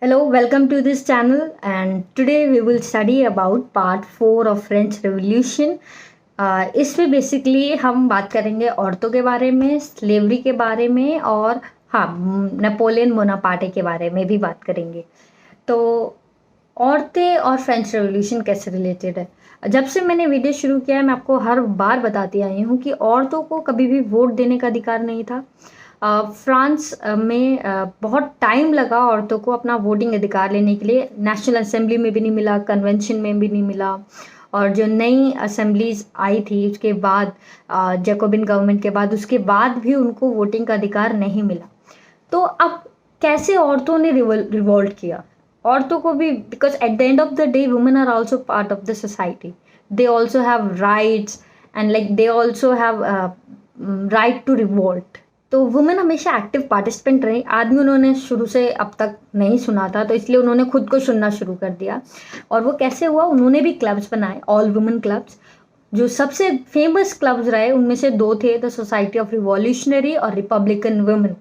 Hello, welcome to this channel, and today we will study about part 4 of French Revolution. इसमें basically हम बात करेंगे औरतों के बारे में, स्लेवरी के बारे में और हाँ नेपोलियन बोनापार्टे के बारे में भी बात करेंगे। तो औरतें और फ्रेंच रेवोल्यूशन कैसे रिलेटेड है। जब से मैंने वीडियो शुरू किया है मैं आपको हर बार बताती आई हूँ कि औरतों को कभी भी वोट देने का अधिकार नहीं था। फ्रांस में बहुत टाइम लगा औरतों को अपना वोटिंग अधिकार लेने के लिए। नेशनल असेंबली में भी नहीं मिला, कन्वेंशन में भी नहीं मिला, और जो नई असेंबलीज आई थी उसके बाद जैकोबिन गवर्नमेंट के बाद उसके बाद भी उनको वोटिंग का अधिकार नहीं मिला। तो अब कैसे औरतों ने रिवोल्ट किया? औरतों को भी, because at the end of the day women are also part of the society, they also have rights and like they also have right to revolt. तो वुमेन हमेशा एक्टिव पार्टिसिपेंट रही। आदमी उन्होंने शुरू से अब तक नहीं सुना था, तो इसलिए उन्होंने खुद को सुनना शुरू कर दिया। और वो कैसे हुआ? उन्होंने भी क्लब्स बनाए, ऑल वुमेन क्लब्स। जो सबसे फेमस क्लब्स रहे उनमें से दो थे, द सोसाइटी ऑफ रिवॉल्यूशनरी और रिपब्लिकन वुमेन।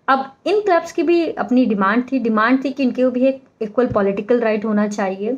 अब इन क्लब्स की भी अपनी डिमांड थी कि इनके भी एक इक्वल पॉलिटिकल राइट होना चाहिए।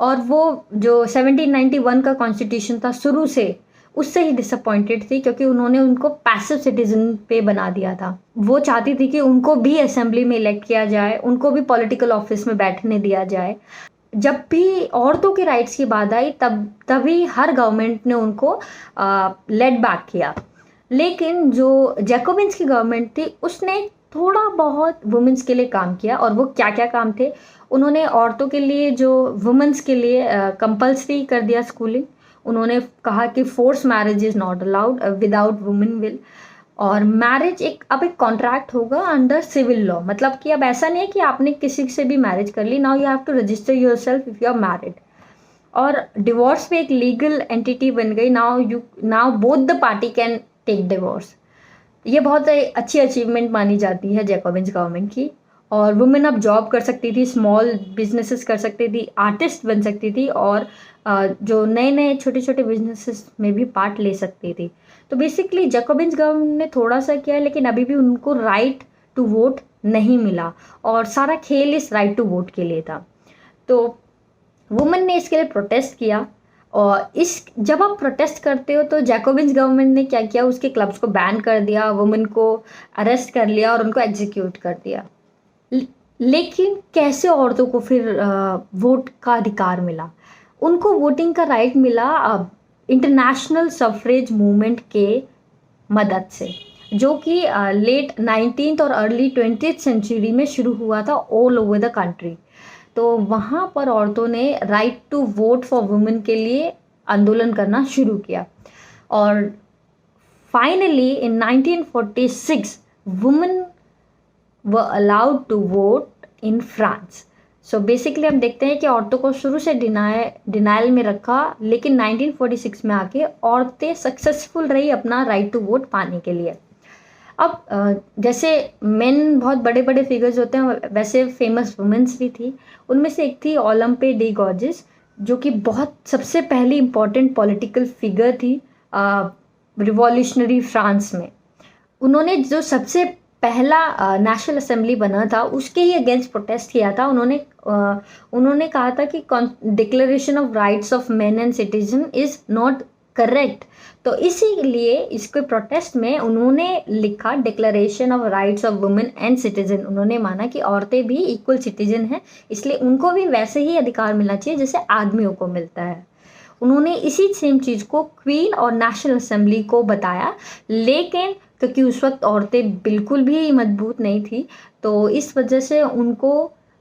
और वो जो 1791 का कॉन्स्टिट्यूशन था शुरू से उससे ही डिसअपॉइंटेड थी, क्योंकि उन्होंने उनको पैसिव सिटीजन पे बना दिया था। वो चाहती थी कि उनको भी असेंबली में इलेक्ट किया जाए, उनको भी पॉलिटिकल ऑफिस में बैठने दिया जाए। जब भी औरतों के राइट्स की बात आई तभी हर गवर्नमेंट ने उनको लेट बैक किया। लेकिन जो जैकोबिन्स की गवर्नमेंट थी उसने थोड़ा बहुत वुमेन्स के लिए काम किया। और वो क्या क्या काम थे? उन्होंने औरतों के लिए, जो वुमेन्स के लिए कंपल्सरी कर दिया स्कूलिंग। उन्होंने कहा कि force marriage is not allowed without women will. और मैरिज अब एक कॉन्ट्रैक्ट होगा अंडर सिविल लॉ। मतलब कि अब ऐसा नहीं है कि आपने किसी से भी मैरिज कर ली, now you have to register yourself if you are married. और डिवोर्स भी एक लीगल एंटिटी बन गई। Now both the party can take divorce. ये बहुत अच्छी अचीवमेंट मानी जाती है जैकोबिन्स गवर्नमेंट की। और वुमेन अब जॉब कर सकती थी, स्मॉल बिजनेसेस कर सकती थी, आर्टिस्ट बन सकती थी, और जो नए नए छोटे छोटे बिजनेसेस में भी पार्ट ले सकती थी। तो बेसिकली जैकोबिन्स गवर्नमेंट ने थोड़ा सा किया, लेकिन अभी भी उनको राइट टू वोट नहीं मिला। और सारा खेल इस राइट टू वोट के लिए था। तो वुमेन ने इसके लिए प्रोटेस्ट किया। और जब आप प्रोटेस्ट करते हो तो जैकोबिन्स गवर्नमेंट ने क्या किया? उसके क्लब्स को बैन कर दिया, वुमेन को अरेस्ट कर लिया और उनको एग्जीक्यूट कर दिया। लेकिन कैसे औरतों को फिर वोट का अधिकार मिला? उनको वोटिंग का राइट मिला इंटरनेशनल सफरेज मूवमेंट के मदद से, जो कि लेट 19th और अर्ली 20th सेंचुरी में शुरू हुआ था ऑल ओवर द कंट्री। तो वहाँ पर औरतों ने right to vote for women के लिए आंदोलन करना शुरू किया। और finally in 1946 women were allowed to vote in France. So basically हम देखते हैं कि औरतों को शुरू से डिनायल में रखा, लेकिन 1946 में आके औरतें सक्सेसफुल रही अपना राइट टू वोट पाने के लिए। अब जैसे मेन बहुत बड़े बड़े फिगर्स होते हैं, वैसे फेमस वुमेन्स भी थी। उनमें से एक थी ओलंपे डी गॉर्जिस, जो कि बहुत सबसे पहली इम्पॉर्टेंट पॉलिटिकल फिगर थी रिवॉल्यूशनरी फ्रांस में। उन्होंने जो सबसे पहला नेशनल असेंबली बना था उसके ही अगेंस्ट प्रोटेस्ट किया था। उन्होंने कहा था कि declaration of rights of main and citizen is not correct. तो इसीलिए इसके प्रोटेस्ट में उन्होंने लिखा declaration of rights of women and citizen. उन्होंने माना कि औरतें भी इक्वल सिटीजन हैं, इसलिए उनको भी वैसे ही अधिकार मिलना चाहिए जैसे आदमियों को मिलता है। उन्होंने इसी सेम चीज़ को क्वीन और नेशनल असेंबली को बताया, लेकिन क्योंकि उस वक्त औरतें बिल्कुल भी मजबूत नहीं थी, तो इस वजह से उनको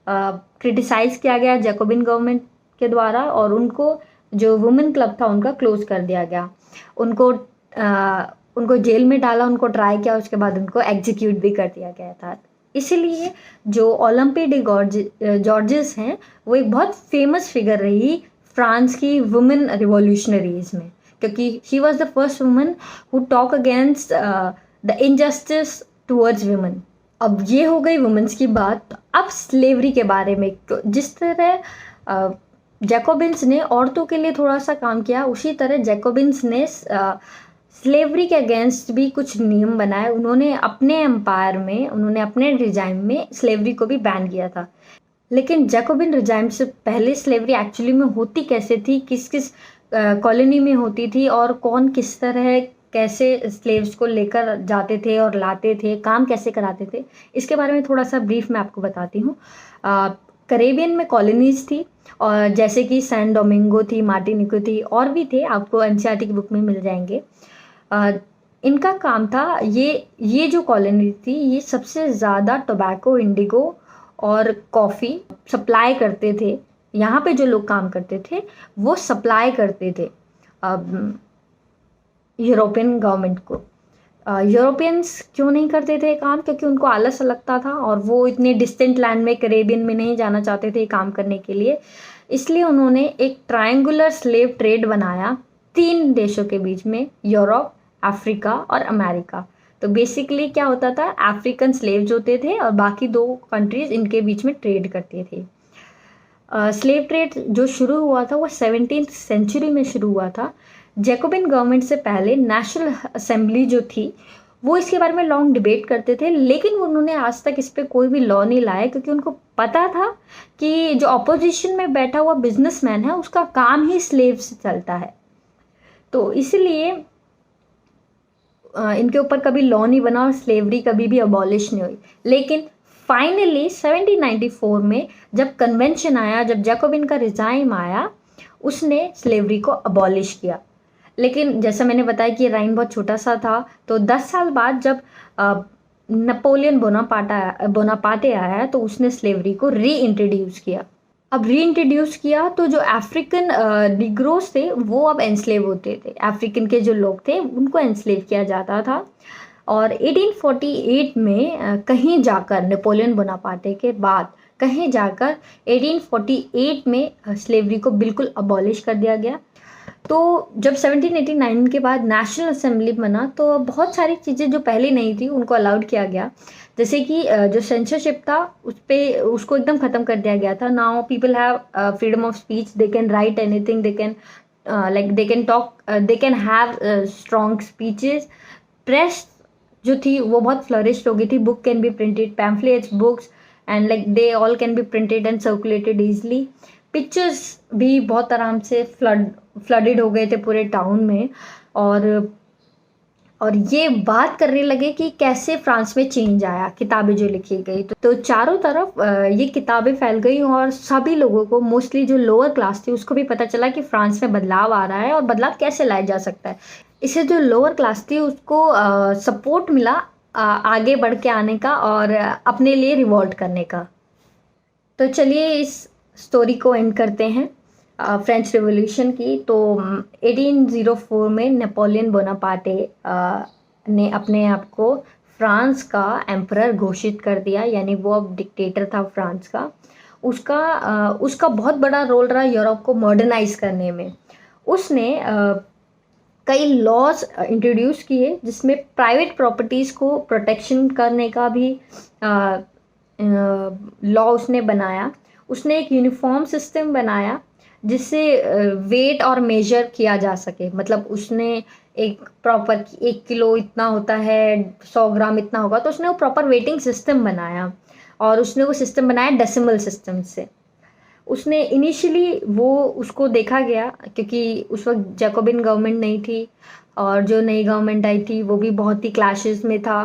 क्रिटिसाइज़ किया गया जैकोबिन गवर्नमेंट के द्वारा, और उनको जो वुमेन क्लब था उनका क्लोज कर दिया गया। उनको जेल में डाला, उनको ट्राई किया, उसके बाद उनको एग्जीक्यूट भी कर दिया गया था। इसीलिए जो ओलंपे डी जॉर्जिस हैं वो एक बहुत फेमस फिगर रही फ्रांस की वुमेन रिवॉल्यूशनरीज में, क्योंकि she was the first woman who talk against the injustice towards women. अब ये हो गई वुमेन्स की बात। अब स्लेवरी के बारे में, जिस तरह जैकोबिन्स ने औरतों के लिए थोड़ा सा काम किया, उसी तरह जैकोबिन्स ने स्लेवरी के अगेंस्ट भी कुछ नियम बनाए उन्होंने। अपने एम्पायर में उन्होंने अपने रिजाइम में स्लेवरी को भी बैन किया था। लेकिन जैकोबिन रिजाइम से पहले स्लेवरी एक्चुअली में होती कैसे थी, किस किस कॉलोनी में होती थी और कौन किस तरह कैसे स्लेव्स को लेकर जाते थे और लाते थे, काम कैसे कराते थे, इसके बारे में थोड़ा सा ब्रीफ मैं आपको बताती हूँ। करेबियन में कॉलोनीज थी और जैसे कि सैन डोमिंगो थी, मार्टिनिको थी, और भी थे, आपको एनसीईआरटी की बुक में मिल जाएंगे। इनका काम था, ये जो कॉलोनी थी ये सबसे ज़्यादा टोबैको, इंडिगो और कॉफ़ी सप्लाई करते थे। यहाँ पे जो लोग काम करते थे वो सप्लाई करते थे यूरोपियन गवर्नमेंट को। यूरोपियंस क्यों नहीं करते थे काम? क्योंकि उनको आलस लगता था और वो इतने डिस्टेंट लैंड में, करेबियन में नहीं जाना चाहते थे काम करने के लिए। इसलिए उन्होंने एक ट्रायंगुलर स्लेव ट्रेड बनाया 3 देशों के बीच में, यूरोप, अफ्रीका और अमेरिका। तो बेसिकली क्या होता था, अफ्रीकन स्लेव्स होते थे और बाकी 2 कंट्रीज इनके बीच में ट्रेड करते थे। स्लेव ट्रेड जो शुरू हुआ था वो 17th सेंचुरी में शुरू हुआ था। जैकोबिन गवर्नमेंट से पहले नेशनल असेंबली जो थी वो इसके बारे में लॉन्ग डिबेट करते थे, लेकिन उन्होंने आज तक इस पर कोई भी लॉ नहीं लाया, क्योंकि उनको पता था कि जो अपोजिशन में बैठा हुआ बिजनेसमैन है उसका काम ही स्लेव से चलता है। तो इसलिए इनके ऊपर कभी लॉ नहीं बना और स्लेवरी कभी भी अबॉलिश नहीं हुई। लेकिन फाइनली 1794 में जब कन्वेंशन आया, जब जैकोबिन का रिजाइम आया, उसने स्लेवरी को अबॉलिश किया। लेकिन जैसा मैंने बताया कि राइन बहुत छोटा सा था, तो 10 साल बाद जब नेपोलियन बोनापार्टे आया तो उसने स्लेवरी को री इंट्रोड्यूस किया। अब री इंट्रोड्यूस किया तो जो अफ्रीकन निग्रोस थे वो अब एनस्लेव होते थे। अफ्रीकन के जो लोग थे उनको एनस्लेव किया जाता था। और 1848 में कहीं जाकर, नेपोलियन बोनापार्टे के बाद कहीं जाकर 1848 में स्लेवरी को बिल्कुल अबॉलिश कर दिया गया। तो जब 1789 के बाद नेशनल असेंबली बना तो बहुत सारी चीज़ें जो पहले नहीं थी उनको अलाउड किया गया। जैसे कि जो सेंसरशिप था उसको एकदम ख़त्म कर दिया गया था। Now people have freedom of speech, they can write anything, they can they can talk, they can have strong speeches. Press जो थी वो बहुत फ्लरिश्ड हो गई थी। Book can be printed, pamphlets, books and they all can be printed and circulated easily. Pictures भी बहुत आराम से फ्लडेड हो गए थे पूरे टाउन में। और ये बात करने लगे कि कैसे फ्रांस में चेंज आया, किताबें जो लिखी गई तो चारों तरफ ये किताबें फैल गई और सभी लोगों को, मोस्टली जो लोअर क्लास थी उसको भी पता चला कि फ्रांस में बदलाव आ रहा है और बदलाव कैसे लाया जा सकता है। इससे जो लोअर क्लास थी उसको सपोर्ट मिला आगे बढ़ के आने का और अपने लिए रिवॉल्ट करने का। तो चलिए इस स्टोरी को एंड करते हैं फ्रेंच रिवॉल्यूशन की। तो 1804 में नेपोलियन बोनापार्टे ने अपने आप को फ्रांस का एम्परर घोषित कर दिया, यानी वो अब डिक्टेटर था फ्रांस का। उसका बहुत बड़ा रोल रहा यूरोप को मॉडर्नाइज करने में। उसने कई लॉज इंट्रोड्यूस किए जिसमें प्राइवेट प्रॉपर्टीज़ को प्रोटेक्शन करने का भी लॉ उसने बनाया। उसने एक यूनिफॉर्म सिस्टम बनाया जिससे वेट और मेजर किया जा सके। मतलब उसने एक प्रॉपर 1 किलो इतना होता है, 100 ग्राम इतना होगा, तो उसने वो प्रॉपर वेटिंग सिस्टम बनाया। और उसने वो सिस्टम बनाया डेसिमल सिस्टम से। उसने इनिशियली उसको देखा गया, क्योंकि उस वक्त जैकोबिन गवर्नमेंट नहीं थी और जो नई गवर्नमेंट आई थी वो भी बहुत ही क्लैशेस में था।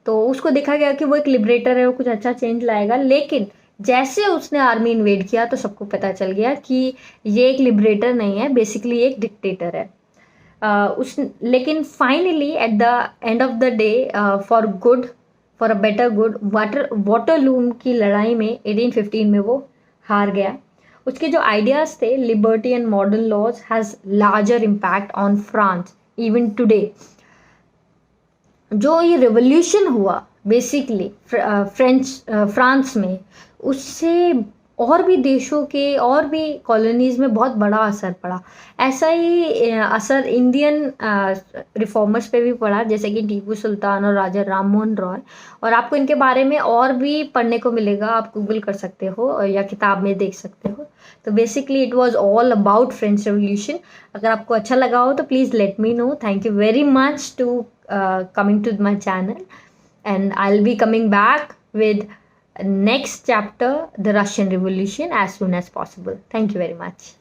तो उसको देखा गया कि वो एक लिबरेटर है, वो कुछ अच्छा चेंज लाएगा। लेकिन जैसे उसने आर्मी इन्वेड किया तो सबको पता चल गया कि ये एक लिबरेटर नहीं है, बेसिकली एक डिक्टेटर है। लेकिन finally at the end of the day, for a better good, Waterloo की लड़ाई में 1815 में वो हार गया। उसके जो आइडियाज़ थे, liberty and modern laws has larger impact on France even today. जो ये रिवॉल्यूशन हुआ बेसिकली फ्रांस में, उससे और भी देशों के और भी कॉलोनीज़ में बहुत बड़ा असर पड़ा। ऐसा ही असर इंडियन रिफॉर्मर्स पे भी पड़ा, जैसे कि टीपू सुल्तान और राजा राम मोहन रॉय। और आपको इनके बारे में और भी पढ़ने को मिलेगा, आप गूगल कर सकते हो या किताब में देख सकते हो। तो basically it was all about French revolution. अगर आपको अच्छा लगा हो तो please let me know. Thank you very much to coming to my channel, and I'll be coming back with next chapter, the Russian Revolution, as soon as possible. Thank you very much.